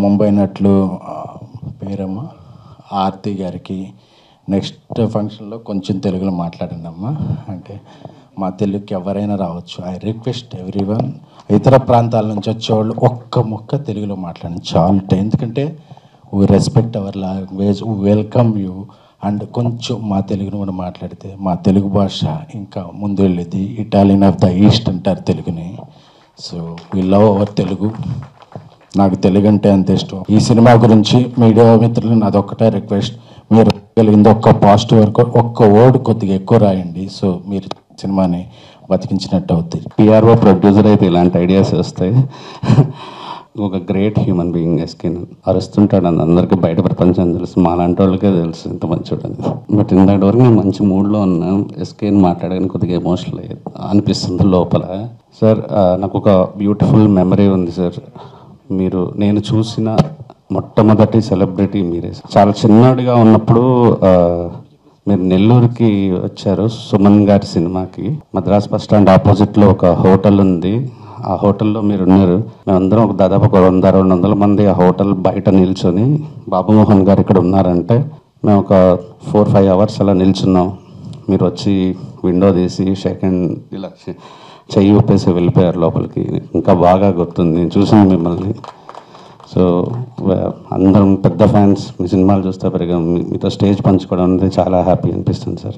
ముంబై నట్లు పేరమ్మ ఆర్తి గారికి నెక్స్ట్ ఫంక్షన్లో కొంచెం తెలుగులో మాట్లాడండి అమ్మా. అంటే మా తెలుగుకి ఎవరైనా రావచ్చు. ఐ రిక్వెస్ట్ ఎవ్రీవన్, ఇతర ప్రాంతాల నుంచి వచ్చేవాళ్ళు ఒక్క ముక్క తెలుగులో మాట్లాడండి చాలు. ఎందుకంటే we respect hour language, welcome you. And కొంచెం మా తెలుగును కూడా మాట్లాడితే మా తెలుగు భాష ఇంకా ముందు వెళ్ళేది. ఇటాలియన్ ఆఫ్ ద ఈస్ట్ అంటారు తెలుగుని. So we love our Telugu. నాకు తెలుగు అంటే అంత ఇష్టం. ఈ సినిమా గురించి మీడియా మిత్రులు నాదొక్కటే రిక్వెస్ట్, మీరు కలిగింది ఒక్క పాజిటివ్ వరకు, ఒక్క వర్డ్ కొద్దిగా ఎక్కువ రాయండి. సో మీరు సినిమాని బతికించినట్టు అవుతుంది. పిఆర్ఓ ప్రొడ్యూసర్ అయితే ఇలాంటి ఐడియాస్ వస్తాయి. ఒక గ్రేట్ హ్యూమన్ బీయింగ్ ఎస్కే. అరుస్తుంటాడు అని అందరికీ బయట ప్రపంచం తెలుసు, మాలాంటి వాళ్ళకే తెలుసు ఇంత మంచోడని. బట్ ఇంతటి వరకు నేను మంచి మూడ్లో ఉన్నాను. ఎస్కేని మాట్లాడగానే కొద్దిగా ఎమోషనల్ అనిపిస్తుంది లోపల. సార్ నాకు ఒక బ్యూటిఫుల్ మెమరీ ఉంది సార్. నేను చూసిన మొట్టమొదటి సెలబ్రిటీ మీరే. చాలా చిన్నడిగా ఉన్నప్పుడు మీరు నెల్లూరుకి వచ్చారు సుమన్ గారి సినిమాకి. మద్రాస్ బస్ స్టాండ్ ఆపోజిట్లో ఒక హోటల్ ఉంది, ఆ హోటల్లో మీరు ఉన్నారు. మేమందరం ఒక దాదాపు ఒక 100-200 మంది ఆ హోటల్ బయట నిల్చొని బాబుమోహన్ గారు ఇక్కడ ఉన్నారంటే మేము ఒక 4-5 అవర్స్ అలా నిల్చున్నాం. మీరు వచ్చి విండో తీసి సెకండ్ ఇలా చెయ్యి ఊపేసి వెళ్ళిపోయారు లోపలికి. ఇంకా బాగా గుర్తుంది, నేను చూసాను మిమ్మల్ని. సో అందరం పెద్ద ఫ్యాన్స్. మీ సినిమాలు చూస్తే పెరిగాం. మీతో స్టేజ్ పంచుకోవడం అనేది చాలా హ్యాపీ అనిపిస్తుంది సార్.